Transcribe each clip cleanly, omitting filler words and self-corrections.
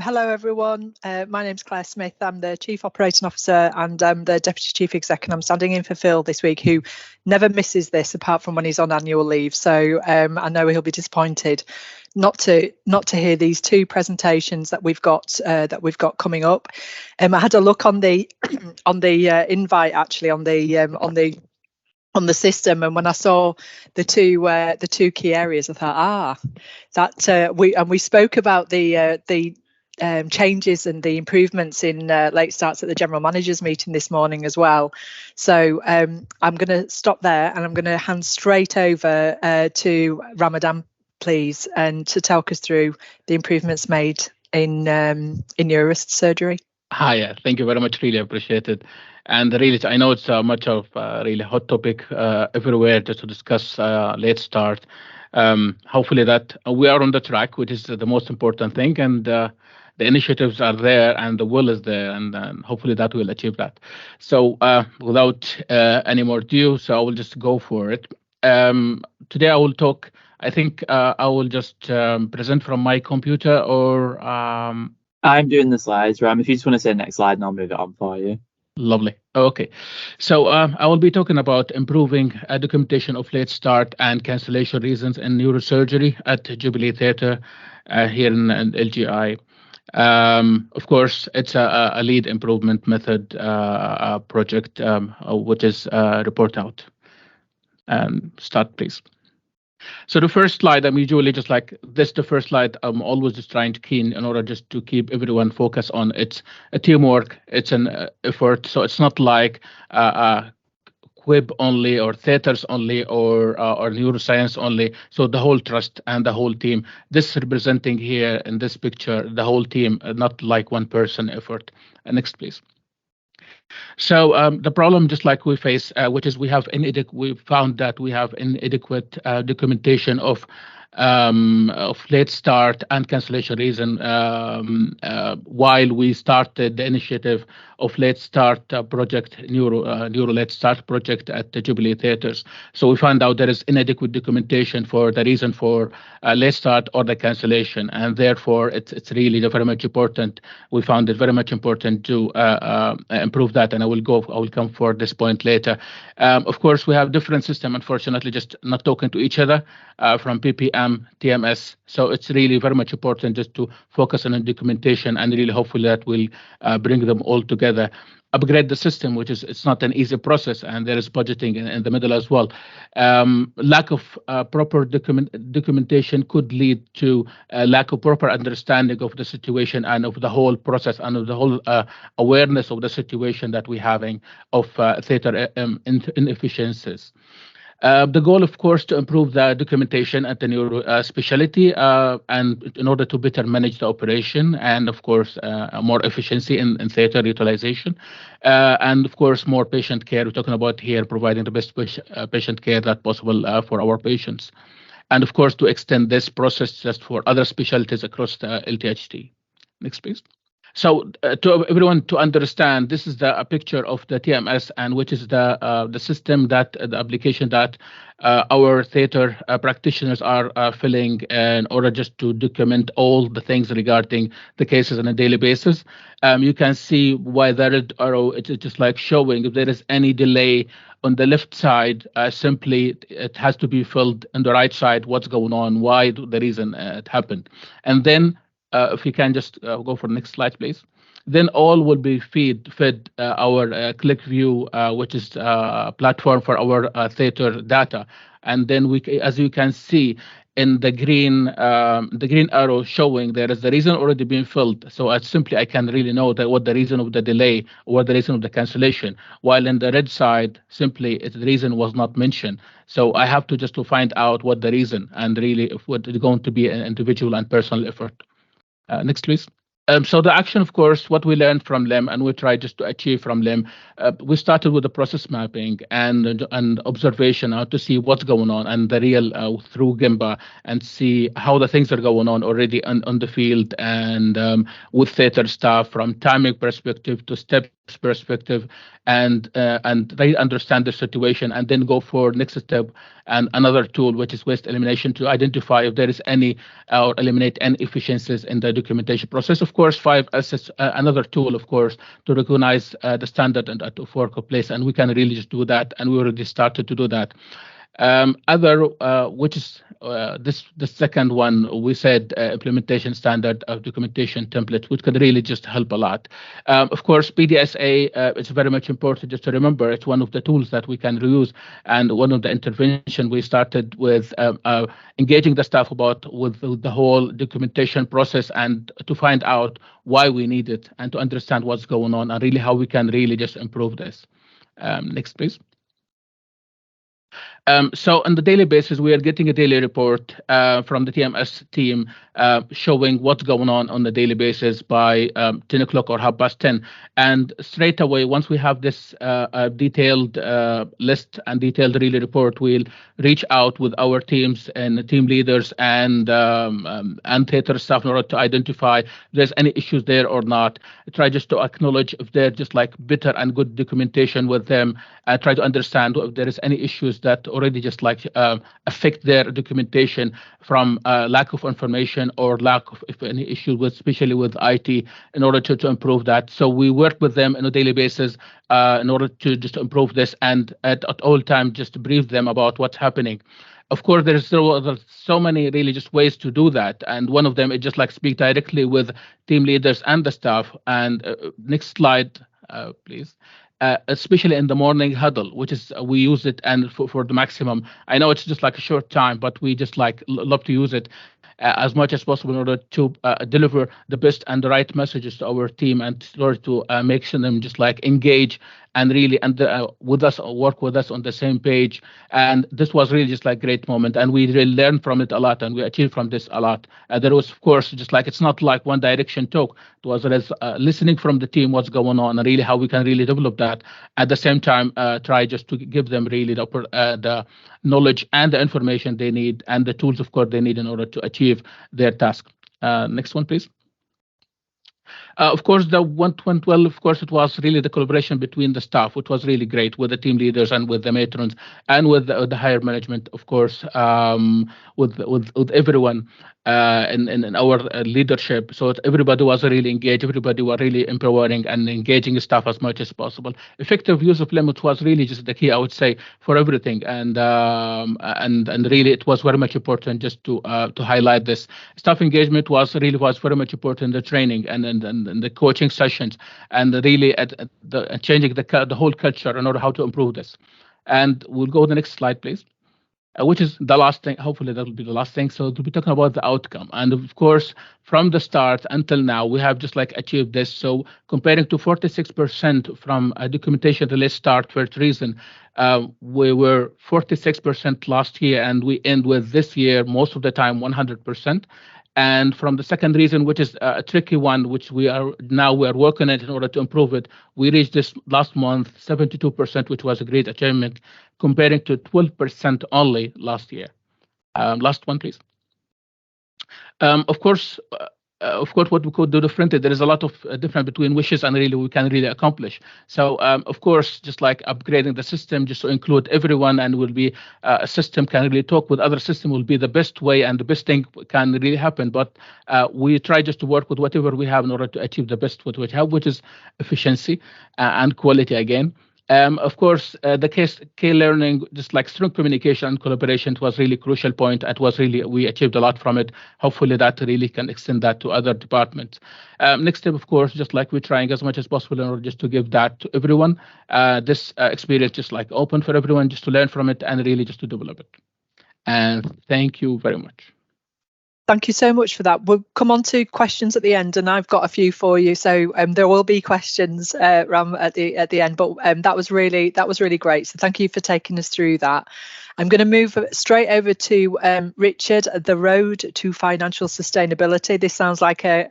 Hello everyone, my name's Claire Smith. I'm the Chief Operating Officer and I'm the Deputy Chief Exec, and I'm standing in for Phil this week, who never misses this apart from when he's on annual leave. So I know he'll be disappointed not to hear these two presentations that we've got coming up. I had a look on the invite, actually, on the system, and when I saw the two key areas, I thought, we spoke about the changes and the improvements in late starts at the general managers meeting this morning as well. So I'm going to stop there and I'm going to hand straight over to Ramadan, please, and to talk us through the improvements made in neurosurgery. Hi, thank you very much. Really appreciate it. And really, I know it's much of a really hot topic everywhere just to discuss late start. Hopefully that we are on the track, which is the most important thing, and the initiatives are there and the will is there, and hopefully that will achieve that. So without any more ado, so I will just go for it. Today I will talk, I think I will just present from my computer, or I'm doing the slides, Ram. If you just want to say next slide and I'll move it on for you. Lovely. Okay, so I will be talking about improving documentation of late start and cancellation reasons in neurosurgery at Jubilee Theatre here in LGI. Of course, it's a lead improvement method project, which is Report Out. Start, please. So the first slide, I'm usually just like this, the first slide, I'm always just trying to keen in order just to keep everyone focused on it's a teamwork, it's an effort. So it's not like Quib only or theaters only or neuroscience only. So the whole trust and the whole team, this representing here in this picture, the whole team, not like one person effort. Next, please. So the problem, just like we face, which is we found that we have inadequate documentation of late start and cancellation reason while we started the initiative of late start project, neuro late start project at the Jubilee Theatres. So we found out there is inadequate documentation for the reason for late start or the cancellation, and therefore it's really very much important. We found it very much important to improve that, and I will come for this point later. Of course, we have different system, unfortunately, just not talking to each other from PPM, TMS. So it's really very much important just to focus on the documentation, and really hopefully that will bring them all together. Upgrade the system, which is it's not an easy process, and there is budgeting in the middle as well. Lack of proper documentation could lead to a lack of proper understanding of the situation and of the whole process and of the whole awareness of the situation that we're having of theater inefficiencies. The goal, of course, to improve the documentation at the neuro specialty and in order to better manage the operation, and of course more efficiency in theater utilization, and of course more patient care. We're talking about here providing the best patient care that possible for our patients, and of course to extend this process just for other specialties across the LTHT. Next, please. So to everyone to understand, this is a picture of the TMS, and which is the system that the application that our theater practitioners are filling in order just to document all the things regarding the cases on a daily basis. You can see why the red arrow, it is just like showing if there is any delay on the left side, simply it has to be filled on the right side, what's going on, why the reason it happened. And then if you can just go for the next slide, please. Then all will be fed our ClickView, which is a platform for our theater data. And then we, as you can see in the green arrow showing there is the reason already being filled. So I can really know that what the reason of the delay or what the reason of the cancellation. While in the red side, simply the reason was not mentioned. So I have to just to find out what the reason and really if what is going to be an individual and personal effort. Next, please. So the action, of course, what we learned from LIM and we tried just to achieve from LIM, we started with the process mapping and observation to see what's going on and the real through Gemba and see how the things are going on already on the field and with theater staff from timing perspective to steps perspective and they understand the situation, and then go for next step and another tool, which is waste elimination, to identify if there is any or eliminate any efficiencies in the documentation process. Of course, 5 assess another tool, of course, to recognize the standard and of workplace, and we can really just do that, and we already started to do that. Which is the second one, we said implementation standard of documentation template, which could really just help a lot. Of course, PDSA is very much important just to remember. It's one of the tools that we can reuse, and one of the intervention we started with engaging the staff with the whole documentation process, and to find out why we need it and to understand what's going on and really how we can really just improve this. Next, please. So on the daily basis, we are getting a daily report from the TMS team showing what's going on the daily basis by 10 o'clock or 10:30. And straight away, once we have this detailed list and detailed daily report, we'll reach out with our teams and team leaders and theater staff in order to identify if there's any issues there or not. Try just to acknowledge if they're just like better and good documentation with them. Try to understand if there is any issues that already just like affect their documentation from lack of information or lack of any issue with, especially with IT, in order to improve that. So we work with them on a daily basis in order to just improve this, and at all times just brief them about what's happening. Of course, there's so many really just ways to do that, and one of them is just like speak directly with team leaders and the staff. And next slide, please. Especially in the morning huddle, which is we use it and for the maximum. I know it's just like a short time, but we just like love to use it as much as possible in order to deliver the best and the right messages to our team, and in order to make sure them just like engage and really with us, work with us on the same page. And this was really just like great moment, and we really learned from it a lot, and we achieved from this a lot. There was, of course, just like it's not like one direction talk. It was listening from the team what's going on and really how we can really develop that. At the same time, try just to give them really the knowledge and the information they need, and the tools, of course, they need in order to achieve their task. Next one, please. Of course, the 112, of course, it was really the collaboration between the staff, which was really great with the team leaders and with the matrons and with the higher management, of course, with everyone in our leadership. So everybody was really engaged. Everybody was really empowering and engaging staff as much as possible. Effective use of LIM was really just the key, I would say, for everything. And really, it was very much important just to highlight this. Staff engagement was very much important in the training and the coaching sessions, and really changing the whole culture in order how to improve this. And we'll go to the next slide, please. Which is the last thing. Hopefully that will be the last thing. So to be talking about the outcome, and of course from the start until now we have just like achieved this. So comparing to 46% from documentation related start first reason, we were 46% last year, and we end with this year most of the time 100%. And from the second reason, which is a tricky one, which we are working at in order to improve it, we reached this last month 72%, which was a great achievement, comparing to 12% only last year. Last one, please. Of course, what we could do differently, there is a lot of difference between wishes and really we can really accomplish. So, of course, just like upgrading the system just to include everyone, and will be a system can really talk with other system will be the best way and the best thing can really happen. But we try just to work with whatever we have in order to achieve the best what we have, which is efficiency and quality again. Of course, the key learning, just like strong communication and collaboration, it was really crucial point. It was really, we achieved a lot from it. Hopefully that really can extend that to other departments. Next step, of course, just like we're trying as much as possible in order just to give that to everyone. This experience just like open for everyone just to learn from it and really just to develop it. And thank you very much. Thank you so much for that. We'll come on to questions at the end, and I've got a few for you. So there will be questions, Ram, at the end. But that was really great. So thank you for taking us through that. I'm going to move straight over to Richard. The Road to Financial Sustainability. This sounds like an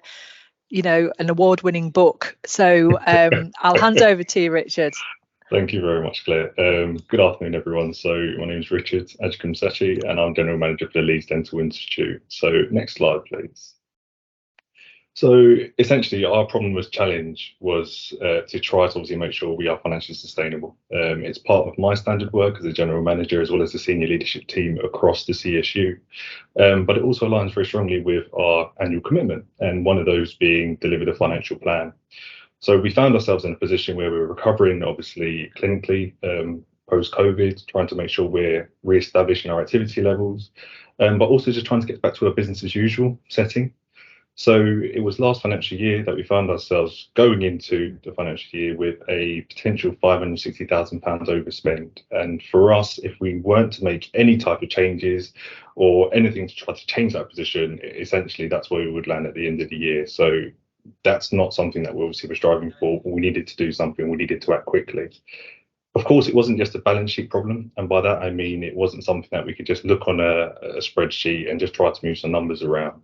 award-winning book. So I'll hand over to you, Richard. Thank you very much, Claire. Good afternoon, everyone. So my name is Richard Ajcum-Sethi, and I'm General Manager for the Leeds Dental Institute. So next slide, please. So essentially, our problem was challenge was to try to obviously make sure we are financially sustainable. It's part of my standard work as a general manager, as well as the senior leadership team across the CSU. But it also aligns very strongly with our annual commitment, and one of those being deliver a financial plan. So we found ourselves in a position where we were recovering, obviously clinically, post-COVID, trying to make sure we're re-establishing our activity levels, but also just trying to get back to a business as usual setting. So it was last financial year that we found ourselves going into the financial year with a potential £560,000 overspend. And for us, if we weren't to make any type of changes or anything to try to change that position, essentially that's where we would land at the end of the year. So that's not something that we obviously were striving for. We needed to do something. We needed to act quickly. Of course, it wasn't just a balance sheet problem. And by that, I mean, it wasn't something that we could just look on a spreadsheet and just try to move some numbers around.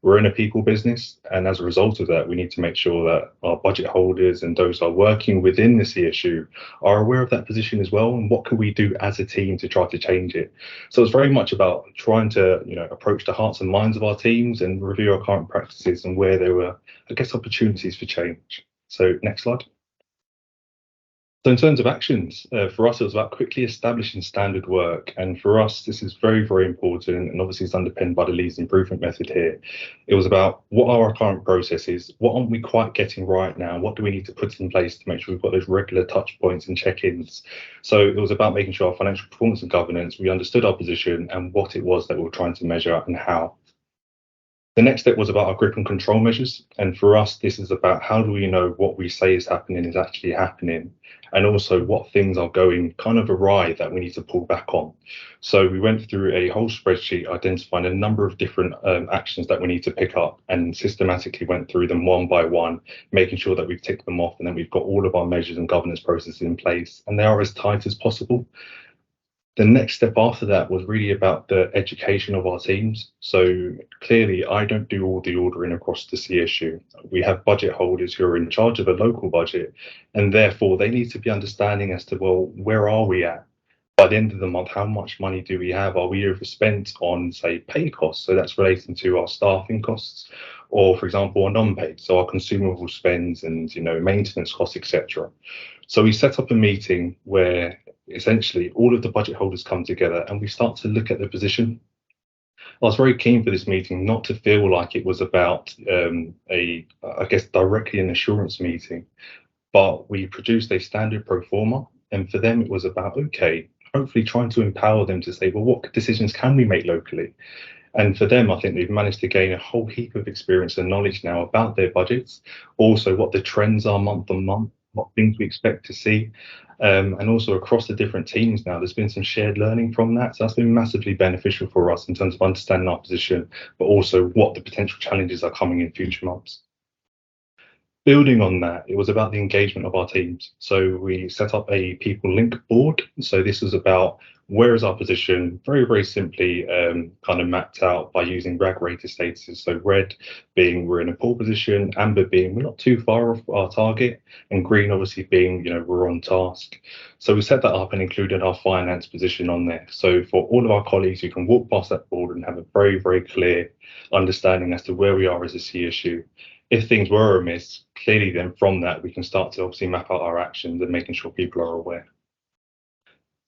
We're in a people business, and as a result of that, we need to make sure that our budget holders and those who are working within the CSU are aware of that position as well, and what can we do as a team to try to change it. So it's very much about trying to, approach the hearts and minds of our teams and review our current practices and where there were, opportunities for change. So next slide. So in terms of actions, for us, it was about quickly establishing standard work. And for us, this is very, very important. And obviously, it's underpinned by the Leeds improvement method here. It was about what are our current processes? What aren't we quite getting right now? What do we need to put in place to make sure we've got those regular touch points and check-ins? So it was about making sure our financial performance and governance, we understood our position and what it was that we were trying to measure and how. The next step was about our grip and control measures. And for us, this is about how do we know what we say is happening is actually happening, and also what things are going kind of awry that we need to pull back on. So we went through a whole spreadsheet, identifying a number of different actions that we need to pick up, and systematically went through them one by one, making sure that we've ticked them off and then we've got all of our measures and governance processes in place, and they are as tight as possible. The next step after that was really about the education of our teams. So clearly, I don't do all the ordering across the CSU. We have budget holders who are in charge of a local budget, and therefore they need to be understanding as to, well, where are we at? By the end of the month, how much money do we have? Are we overspent on, say, pay costs? So that's relating to our staffing costs, or, for example, our non-paid, so our consumable spends and, maintenance costs, etc. So we set up a meeting where essentially all of the budget holders come together and we start to look at the position. I was very keen for this meeting not to feel like it was about directly an assurance meeting, but we produced a standard pro forma, and for them it was about, hopefully trying to empower them to say, well, what decisions can we make locally? And for them, I think they've managed to gain a whole heap of experience and knowledge now about their budgets, also what the trends are month on month, what things we expect to see, and also across the different teams now, there's been some shared learning from that. So that's been massively beneficial for us in terms of understanding our position, but also what the potential challenges are coming in future months. Building on that, it was about the engagement of our teams. So we set up a people link board. So this is about where is our position, very, very simply kind of mapped out by using RAG rated statuses. So red being we're in a poor position, amber being we're not too far off our target, and green obviously being, we're on task. So we set that up and included our finance position on there. So for all of our colleagues, you can walk past that board and have a very, very clear understanding as to where we are as a CSU. If things were amiss, clearly then from that, we can start to obviously map out our actions and making sure people are aware.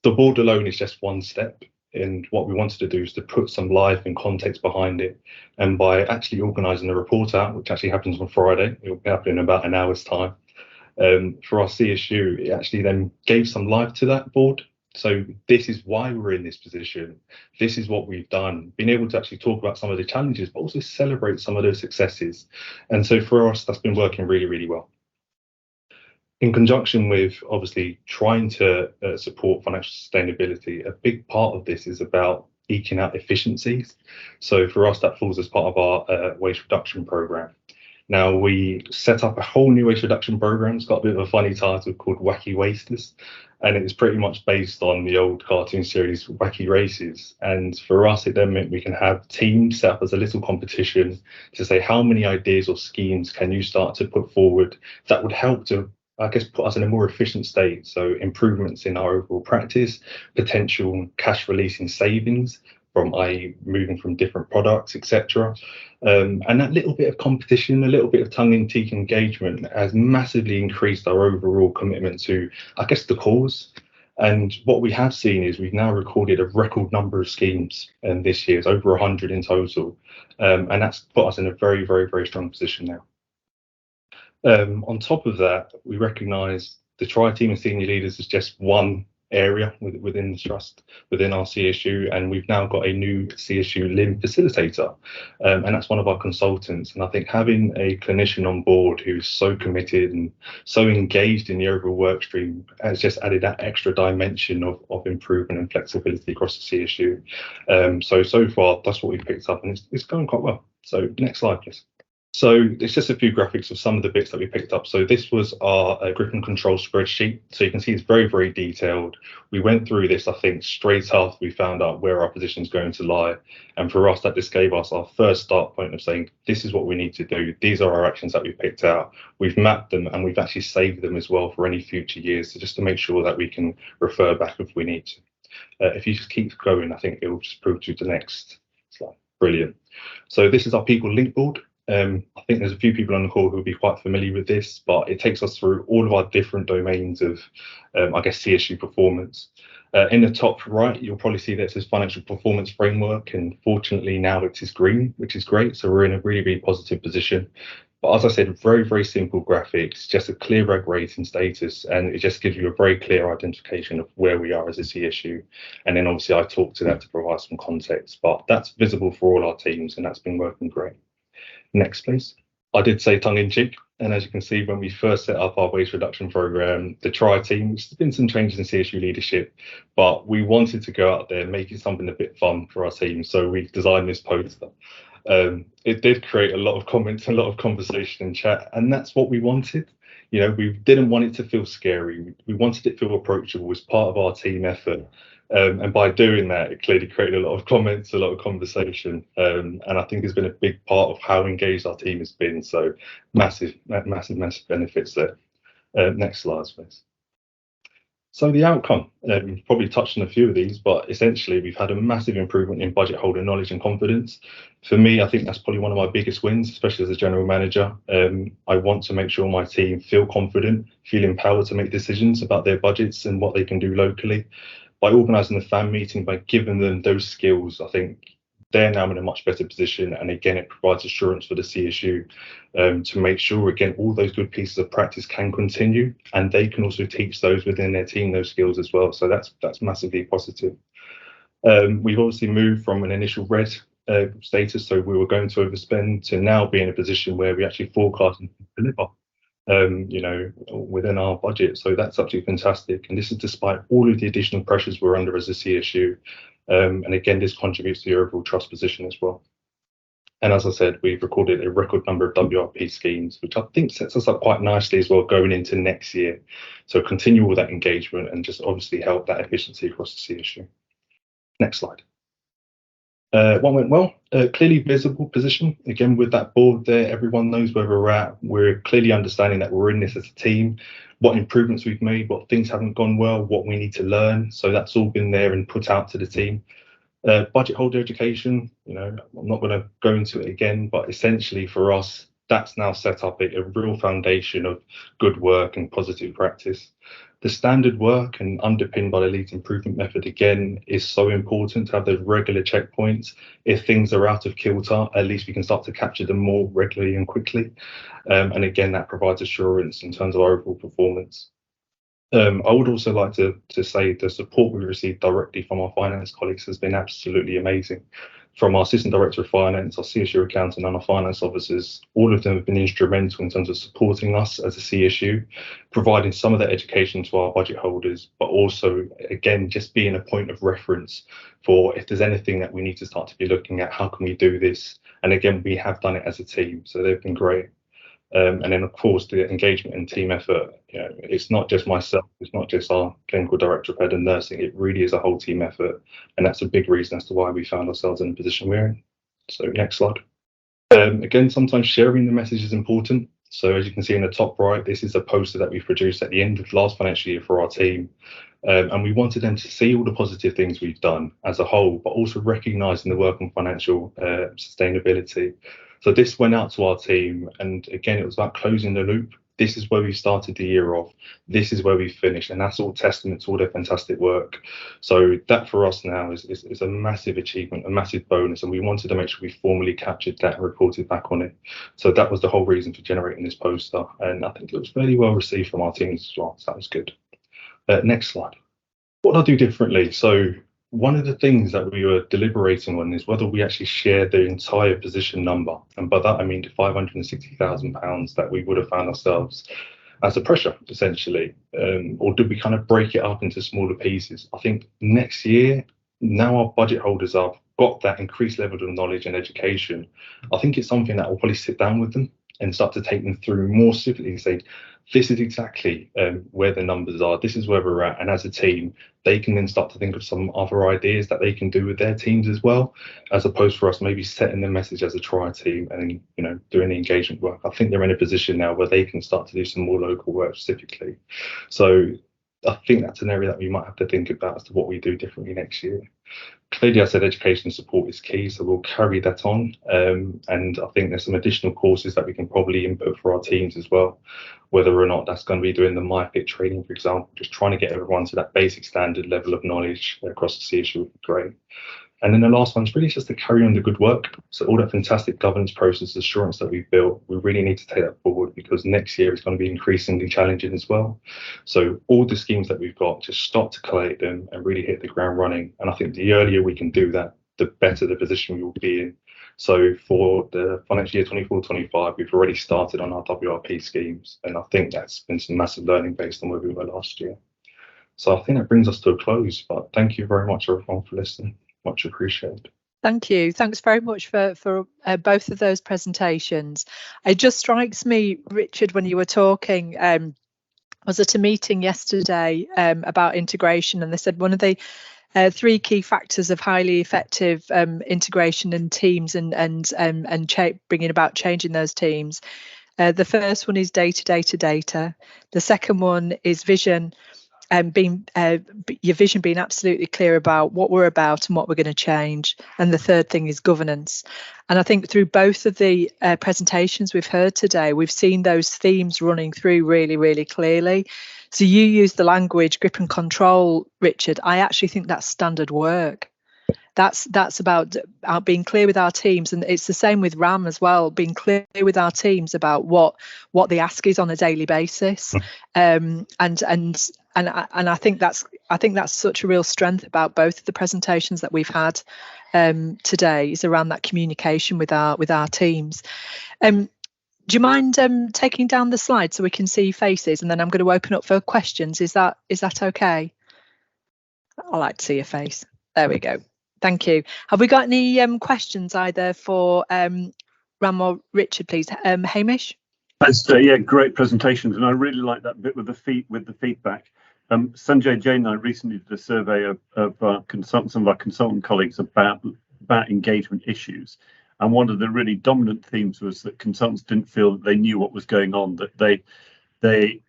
The board alone is just one step, and what we wanted to do is to put some life and context behind it. And by actually organising the report out, which actually happens on Friday, it will be happening in about an hour's time, for our CSU, it actually then gave some life to that board. So this is why we're in this position. This is what we've done, being able to actually talk about some of the challenges, but also celebrate some of those successes. And so for us, that's been working really, really well. In conjunction with obviously trying to support financial sustainability, a big part of this is about eking out efficiencies. So for us, that falls as part of our waste reduction program. Now, we set up a whole new waste reduction program. It's got a bit of a funny title called Wacky Wasters, and it's pretty much based on the old cartoon series Wacky Races. And for us, it then meant we can have teams set up as a little competition to say how many ideas or schemes can you start to put forward that would help to, put us in a more efficient state. So improvements in our overall practice, potential cash releasing savings, from i.e. moving from different products, etc. And that little bit of competition, a little bit of tongue-in-cheek engagement has massively increased our overall commitment to, I guess, the cause. And what we have seen is we've now recorded a record number of schemes this year. It's over 100 in total. And that's put us in a very, very, very strong position now. On top of that, we recognise the tri-team and senior leaders as just one area within the trust, within our CSU, and we've now got a new CSU LIM facilitator, and that's one of our consultants. And I think having a clinician on board who's so committed and so engaged in the overall work stream has just added that extra dimension of improvement and flexibility across the CSU. So far, that's what we've picked up, and it's going quite well. So next slide, please. So it's just a few graphics of some of the bits that we picked up. So this was our grip and control spreadsheet. So you can see it's very, very detailed. We went through this, I think, straight after we found out where our position is going to lie. And for us, that just gave us our first start point of saying, this is what we need to do. These are our actions that we picked out. We've mapped them and we've actually saved them as well for any future years. So just to make sure that we can refer back if we need to. If you just keep going, I think it will just prove to the next slide. Brilliant. So this is our people link board. I think there's a few people on the call who will be quite familiar with this, but it takes us through all of our different domains of, I guess, CSU performance. In the top right, you'll probably see that it says financial performance framework, and fortunately now it is green, which is great. So we're in a really, really positive position. But as I said, very, very simple graphics, just a clear reg rating status, and it just gives you a very clear identification of where we are as a CSU. And then obviously I talked to that to provide some context, but that's visible for all our teams, and that's been working great. Next, please. I did say tongue-in-cheek, and as you can see, when we first set up our waste reduction program, the tri-team, there's been some changes in CSU leadership, but we wanted to go out there and make it something a bit fun for our team. So we designed this poster. It did create a lot of comments, a lot of conversation and chat, and that's what we wanted. You know, we didn't want it to feel scary. We wanted it to feel approachable as part of our team effort. And by doing that, it clearly created a lot of comments, a lot of conversation. And I think it's been a big part of how engaged our team has been. So massive benefits there. Next slide, please. So the outcome, we've probably touched on a few of these, but essentially we've had a massive improvement in budget holder knowledge and confidence. For me, I think that's probably one of my biggest wins, especially as a general manager. I want to make sure my team feel confident, feel empowered to make decisions about their budgets and what they can do locally. By organising the fan meeting, by giving them those skills, I think they're now in a much better position. And again, it provides assurance for the CSU to make sure, again, all those good pieces of practice can continue, and they can also teach those within their team those skills as well. So that's massively positive. We've obviously moved from an initial red status, so we were going to overspend, to now be in a position where we actually forecast and deliver. You know, within our budget. So that's absolutely fantastic. And this is despite all of the additional pressures we're under as a CSU. And again, this contributes to the overall trust position as well. And as I said, we've recorded a record number of WRP schemes, which I think sets us up quite nicely as well going into next year. So continue all that engagement and just obviously help that efficiency across the CSU. Next slide. What went well? Clearly visible position. Again, with that board there, everyone knows where we're at. We're clearly understanding that we're in this as a team, what improvements we've made, what things haven't gone well, what we need to learn. So that's all been there and put out to the team. Budget holder education, you know, I'm not going to go into it again, but essentially for us, that's now set up a real foundation of good work and positive practice. The standard work and underpinned by the Leeds improvement method, again, is so important to have those regular checkpoints. If things are out of kilter, at least we can start to capture them more regularly and quickly. And again, that provides assurance in terms of our overall performance. I would also like to say the support we've received directly from our finance colleagues has been absolutely amazing. From our Assistant Director of Finance, our CSU accountant and our finance officers, all of them have been instrumental in terms of supporting us as a CSU, providing some of that education to our budget holders, but also, again, just being a point of reference for if there's anything that we need to start to be looking at, how can we do this? And again, we have done it as a team, so they've been great. And then, of course, the engagement and team effort, you know, it's not just myself, it's not just our clinical director of head and nursing, it really is a whole team effort. And that's a big reason as to why we found ourselves in the position we're in. So next slide. Again, sometimes sharing the message is important. So as you can see in the top right, this is a poster that we produced at the end of last financial year for our team. And we wanted them to see all the positive things we've done as a whole, but also recognising the work on financial sustainability. So this went out to our team, and again, it was about closing the loop. This is where we started the year off. This is where we finished, and that's all testament to all their fantastic work. So that for us now is a massive achievement, a massive bonus, and we wanted to make sure we formally captured that and reported back on it. So that was the whole reason for generating this poster, and I think it was fairly well received from our teams as well. So that was good. Next slide. What I'll do differently. So one of the things that we were deliberating on is whether we actually shared the entire position number. And by that, I mean the £560,000 that we would have found ourselves as a pressure, essentially. Or did we kind of break it up into smaller pieces? I think next year, now our budget holders have got that increased level of knowledge and education, I think it's something that will probably sit down with them and start to take them through more specifically and say, this is exactly where the numbers are, this is where we're at. And as a team, they can then start to think of some other ideas that they can do with their teams as well, as opposed for us maybe setting the message as a tri team and then, doing the engagement work. I think they're in a position now where they can start to do some more local work specifically. So I think that's an area that we might have to think about as to what we do differently next year. Clearly, I said education support is key, so we'll carry that on. And I think there's some additional courses that we can probably input for our teams as well, whether or not that's going to be doing the MyFit training, for example, just trying to get everyone to that basic standard level of knowledge across the CSU would be great. And then the last one's really just to carry on the good work. So all that fantastic governance process assurance that we've built, we really need to take that forward, because next year is going to be increasingly challenging as well. So all the schemes that we've got, just start to collate them and really hit the ground running. And I think the earlier we can do that, the better the position we will be in. So for the financial year 24-25, we've already started on our WRP schemes. And I think that's been some massive learning based on where we were last year. So I think that brings us to a close, but thank you very much everyone for listening. Much appreciated. Thank you. Thanks very much for both of those presentations. It just strikes me, Richard, when you were talking, I was at a meeting yesterday about integration, and they said one of the 3 key factors of highly effective integration in teams and bringing about change in those teams. The first one is data. The second one is vision. Your vision being absolutely clear about what we're about and what we're going to change. And the third thing is governance. And I think through both of the presentations we've heard today, we've seen those themes running through really, really clearly. So you use the language grip and control, Richard. I actually think that's standard work. That's about being clear with our teams, and it's the same with RAM as well. Being clear with our teams about what the ask is on a daily basis, and I think that's such a real strength about both of the presentations that we've had today, is around that communication with our teams. Do you mind taking down the slide so we can see faces, and then I'm going to open up for questions. Is that okay? I like to see your face. There we go. Thank you. Have we got any questions either for Ram or Richard, please? Hamish? Yeah, great presentations, and I really like that bit with the feedback. Sanjay Jain and I recently did a survey of some of our consultant colleagues about engagement issues, and one of the really dominant themes was that consultants didn't feel that they knew what was going on, that they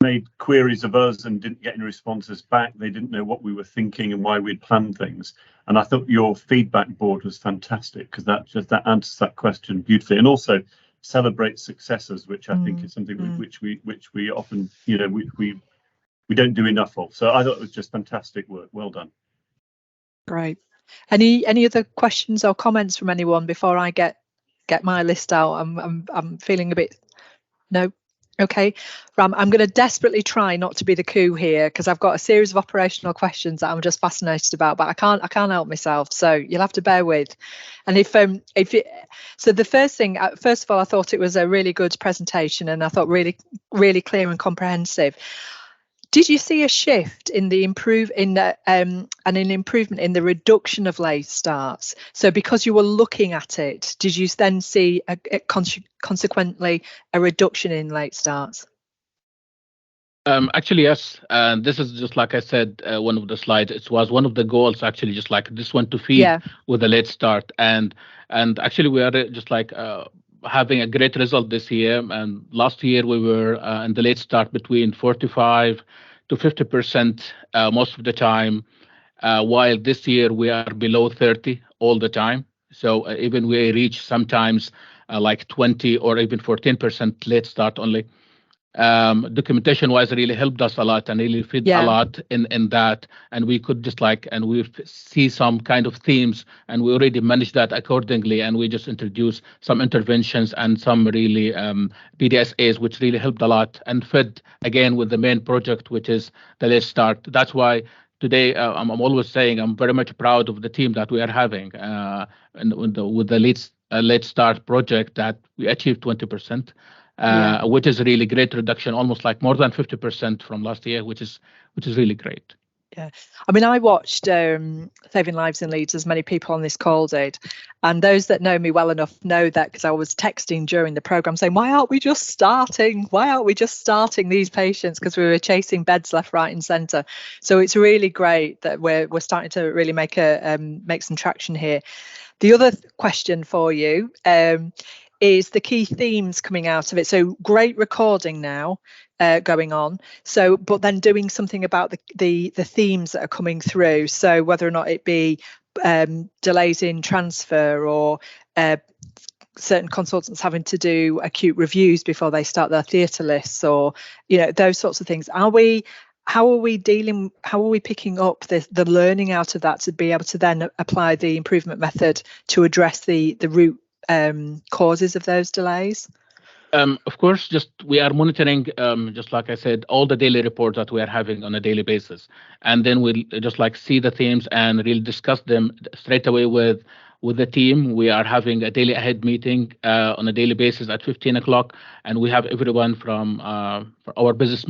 made queries of us and didn't get any responses back. They didn't know what we were thinking and why we'd planned things. And I thought your feedback board was fantastic, because that answers that question beautifully, and also celebrates successes, which I think is something which we often, we don't do enough of. So I thought it was just fantastic work. Well done. Great. Any other questions or comments from anyone before I get my list out? I'm feeling a bit. No. Okay, Ram, I'm going to desperately try not to be the coup here, because I've got a series of operational questions that I'm just fascinated about, but I can't help myself, so you'll have to bear with. And so the first thing, first of all, I thought it was a really good presentation, and I thought really, really clear and comprehensive. Did you see a shift in the and an improvement in the reduction of late starts? So because you were looking at it, did you then see consequently a reduction in late starts? Actually, yes. This is just like I said, one of the slides. It was one of the goals, actually, just like this one, to feed with a late start. And actually, we are just like having a great result this year. And last year we were in the late start between 45 to 50% most of the time, while this year we are below 30 all the time. So even we reach sometimes like 20 or even 14% late start only. Documentation wise really helped us a lot and really fit a lot in that, and we could just and we see some kind of themes, and we already managed that accordingly, and we just introduced some interventions and some really PDSAs, which really helped a lot and fit again with the main project, which is the late start. That's why today I'm always saying I'm very much proud of the team that we are having and with the late start project, that we achieved 20%. Which is a really great reduction, almost like more than 50% from last year, which is really great. Yeah, I mean, I watched Saving Lives in Leeds, as many people on this call did, and those that know me well enough know that, because I was texting during the programme saying, why aren't we just starting these patients, because we were chasing beds left, right and centre. So it's really great that we're starting to really make some traction here. The other question for you is the key themes coming out of it. So great recording now going on. So, but then doing something about the themes that are coming through. So whether or not it be delays in transfer, or certain consultants having to do acute reviews before they start their theatre lists, or those sorts of things. How are we picking up the learning out of that to be able to then apply the improvement method to address the root causes of those delays? Of course, we are monitoring, just like I said, all the daily reports that we are having on a daily basis, and then we'll just see the themes and really discuss them straight away with the team. We are having a daily ahead meeting on a daily basis at 15 o'clock, and we have everyone from our business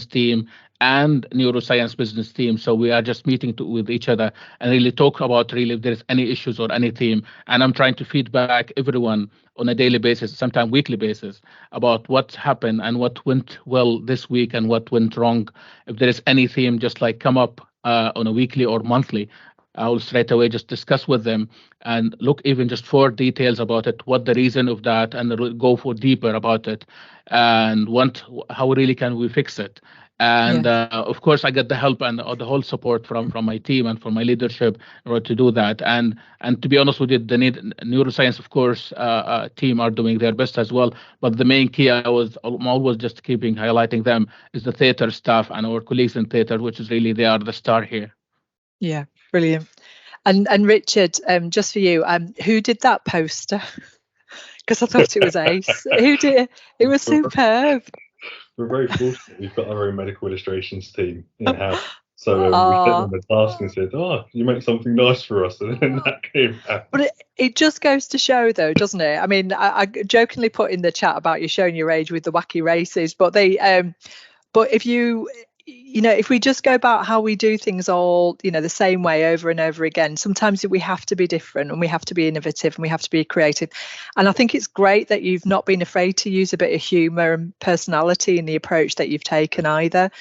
team and neuroscience business team. So we are just meeting with each other and really talk about if there is any issues or any theme. And I'm trying to feedback everyone on a daily basis, sometimes weekly basis, about what happened and what went well this week and what went wrong. If there is any theme come up on a weekly or monthly, I will straight away just discuss with them and look even just for details about it, what the reason of that, and go for deeper about it, and how really can we fix it. And of course, I get the help and the whole support from my team and from my leadership in order to do that. And to be honest with you, the neuroscience, of course, team are doing their best as well. But the main key I'm always just keeping highlighting them is the theatre staff and our colleagues in theatre, which is really, they are the star here. Yeah, brilliant. And Richard, just for you, who did that poster? Because I thought it was ace. Who did it? It was superb. We're very fortunate. We've got our own medical illustrations team in-house. So we sent them the task and said, you make something nice for us. And then that came out. But it just goes to show, though, doesn't it? I mean, I jokingly put in the chat about you showing your age with the wacky races, but but if we just go about how we do things all, the same way over and over again, sometimes we have to be different and we have to be innovative and we have to be creative. And I think it's great that you've not been afraid to use a bit of humour and personality in the approach that you've taken either,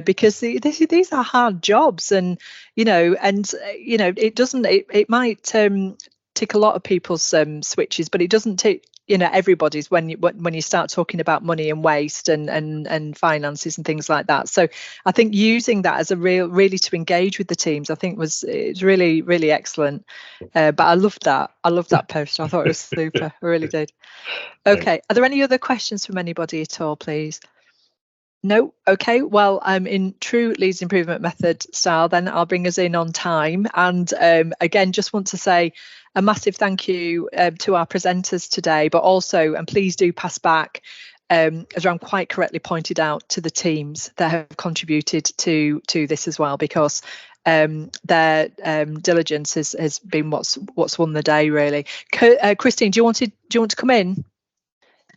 because these are hard jobs, and it might tick a lot of people's switches, but it doesn't tick everybody's when you start talking about money and waste and finances and things like that. So I think using that as really to engage with the teams, I think it's really, really excellent. But I loved that poster. I thought it was super. I really did. Okay, are there any other questions from anybody at all, please? No. Okay, well, I'm in true Leeds Improvement Method style, then I'll bring us in on time. And again, just want to say a massive thank you to our presenters today, but also, and please do pass back, as Ram quite correctly pointed out, to the teams that have contributed to this as well, because their diligence has been what's won the day, really. Christine, do you want to come in?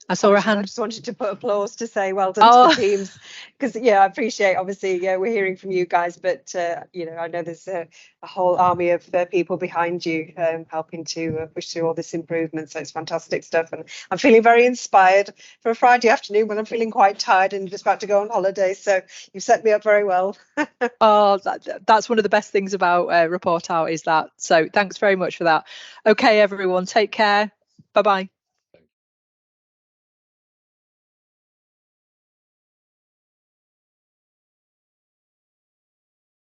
I saw a hand. I just wanted to put applause to say well done to the teams, because I appreciate, obviously, we're hearing from you guys, but I know there's a whole army of people behind you helping to push through all this improvement. So it's fantastic stuff, and I'm feeling very inspired for a Friday afternoon when I'm feeling quite tired and just about to go on holiday. So you've set me up very well. That's one of the best things about Report Out, is that. So thanks very much for that. Okay, everyone, take care. Bye-bye.